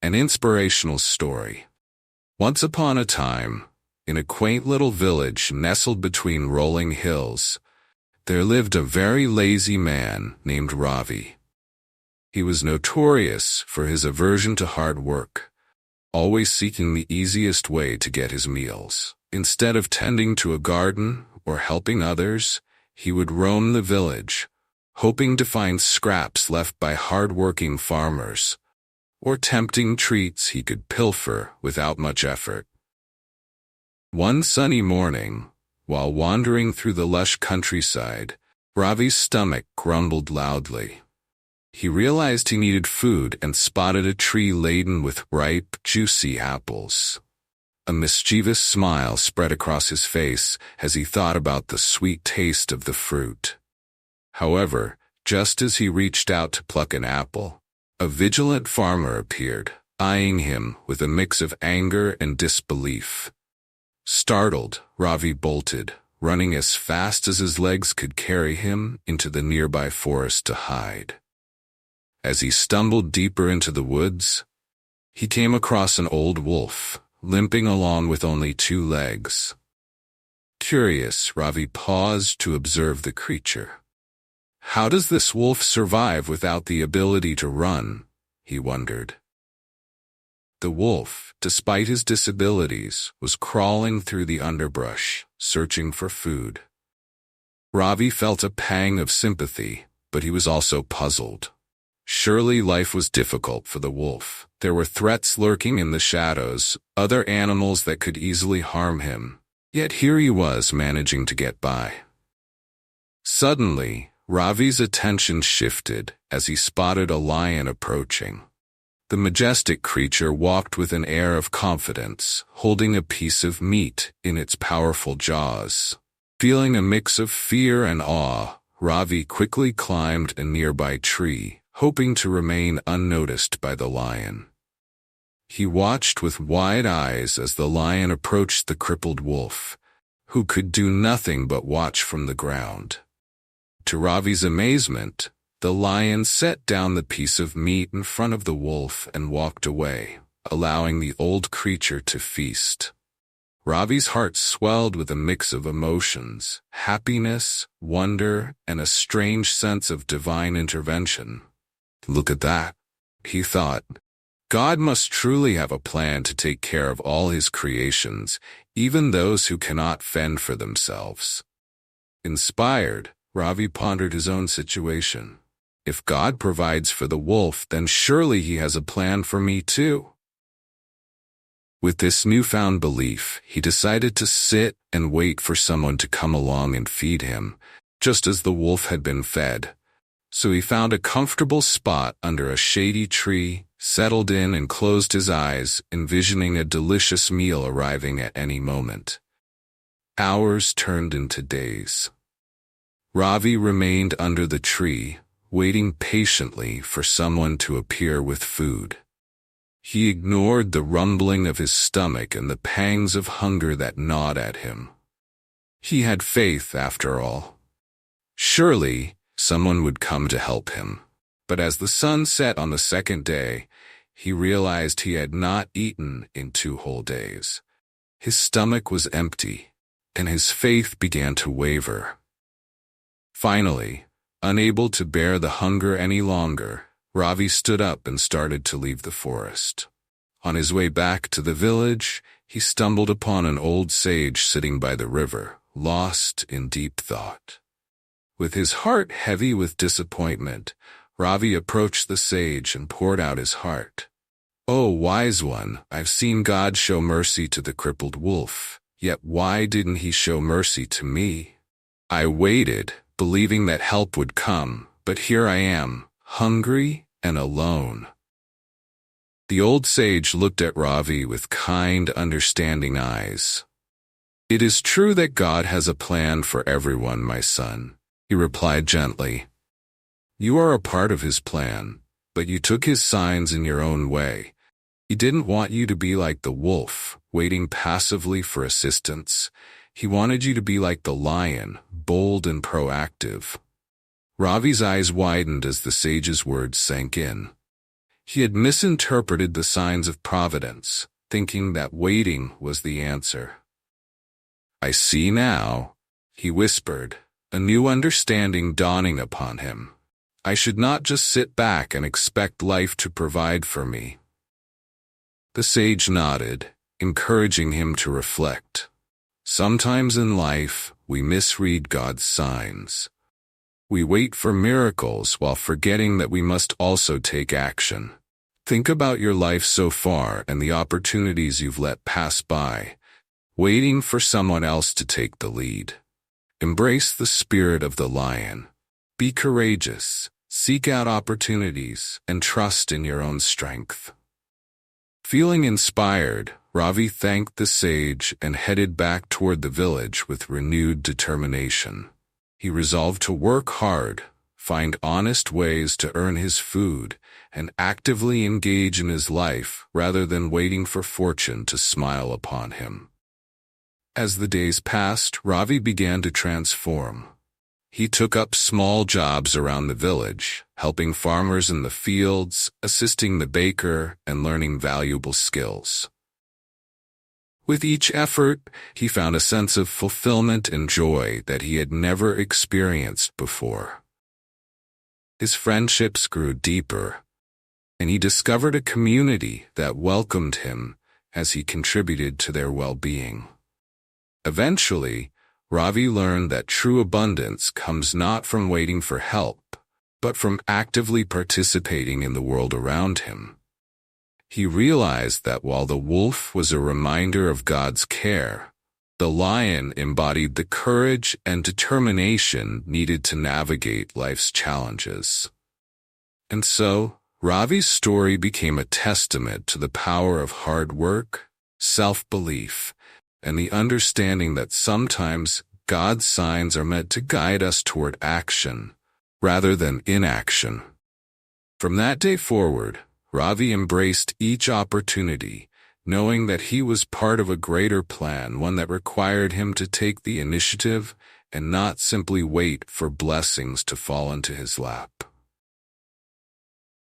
An inspirational story. Once upon a time, in a quaint little village nestled between rolling hills, there lived a very lazy man named Ravi. He was notorious for his aversion to hard work, always seeking the easiest way to get his meals. Instead of tending to a garden or helping others, he would roam the village, hoping to find scraps left by hard-working farmers, or tempting treats he could pilfer without much effort. One sunny morning, while wandering through the lush countryside, Ravi's stomach grumbled loudly. He realized he needed food and spotted a tree laden with ripe, juicy apples. A mischievous smile spread across his face as he thought about the sweet taste of the fruit. However, just as he reached out to pluck an apple, a vigilant farmer appeared, eyeing him with a mix of anger and disbelief. Startled, Ravi bolted, running as fast as his legs could carry him into the nearby forest to hide. As he stumbled deeper into the woods, he came across an old wolf, limping along with only 2 legs. Curious, Ravi paused to observe the creature. How does this wolf survive without the ability to run? He wondered. The wolf, despite his disabilities, was crawling through the underbrush, searching for food. Ravi felt a pang of sympathy, but he was also puzzled. Surely life was difficult for the wolf. There were threats lurking in the shadows, other animals that could easily harm him. Yet here he was managing to get by. Suddenly, Ravi's attention shifted as he spotted a lion approaching. The majestic creature walked with an air of confidence, holding a piece of meat in its powerful jaws. Feeling a mix of fear and awe, Ravi quickly climbed a nearby tree, hoping to remain unnoticed by the lion. He watched with wide eyes as the lion approached the crippled wolf, who could do nothing but watch from the ground. To Ravi's amazement, the lion set down the piece of meat in front of the wolf and walked away, allowing the old creature to feast. Ravi's heart swelled with a mix of emotions, happiness, wonder, and a strange sense of divine intervention. Look at that, he thought. God must truly have a plan to take care of all his creations, even those who cannot fend for themselves. Inspired, Ravi pondered his own situation. If God provides for the wolf, then surely he has a plan for me too. With this newfound belief, he decided to sit and wait for someone to come along and feed him, just as the wolf had been fed. So he found a comfortable spot under a shady tree, settled in and closed his eyes, envisioning a delicious meal arriving at any moment. Hours turned into days. Ravi remained under the tree, waiting patiently for someone to appear with food. He ignored the rumbling of his stomach and the pangs of hunger that gnawed at him. He had faith, after all. Surely, someone would come to help him. But as the sun set on the second day, he realized he had not eaten in 2 whole days. His stomach was empty, and his faith began to waver. Finally, unable to bear the hunger any longer, Ravi stood up and started to leave the forest. On his way back to the village, he stumbled upon an old sage sitting by the river, lost in deep thought. With his heart heavy with disappointment, Ravi approached the sage and poured out his heart. "Oh, wise one, I've seen God show mercy to the crippled wolf, yet why didn't he show mercy to me? I waited, believing that help would come, but here I am, hungry and alone." The old sage looked at Ravi with kind, understanding eyes. "It is true that God has a plan for everyone, my son," he replied gently. "You are a part of his plan, but you took his signs in your own way. He didn't want you to be like the wolf, waiting passively for assistance. He wanted you to be like the lion, bold and proactive." Ravi's eyes widened as the sage's words sank in. He had misinterpreted the signs of providence, thinking that waiting was the answer. "I see now," he whispered, a new understanding dawning upon him. "I should not just sit back and expect life to provide for me." The sage nodded, encouraging him to reflect. Sometimes in life, we misread God's signs. We wait for miracles while forgetting that we must also take action. Think about your life so far and the opportunities you've let pass by, waiting for someone else to take the lead. Embrace the spirit of the lion. Be courageous, seek out opportunities, and trust in your own strength. Feeling inspired, Ravi thanked the sage and headed back toward the village with renewed determination. He resolved to work hard, find honest ways to earn his food, and actively engage in his life rather than waiting for fortune to smile upon him. As the days passed, Ravi began to transform. He took up small jobs around the village, helping farmers in the fields, assisting the baker, and learning valuable skills. With each effort, he found a sense of fulfillment and joy that he had never experienced before. His friendships grew deeper, and he discovered a community that welcomed him as he contributed to their well-being. Eventually, Ravi learned that true abundance comes not from waiting for help, but from actively participating in the world around him. He realized that while the wolf was a reminder of God's care, the lion embodied the courage and determination needed to navigate life's challenges. And so, Ravi's story became a testament to the power of hard work, self-belief, and the understanding that sometimes God's signs are meant to guide us toward action, rather than inaction. From that day forward, Ravi embraced each opportunity, knowing that he was part of a greater plan, one that required him to take the initiative and not simply wait for blessings to fall into his lap.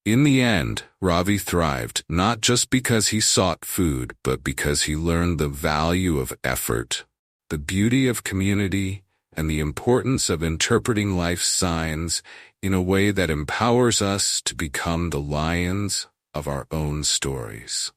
In the end, Ravi thrived, not just because he sought food, but because he learned the value of effort, the beauty of community, and the importance of interpreting life's signs in a way that empowers us to become the lions of our own stories.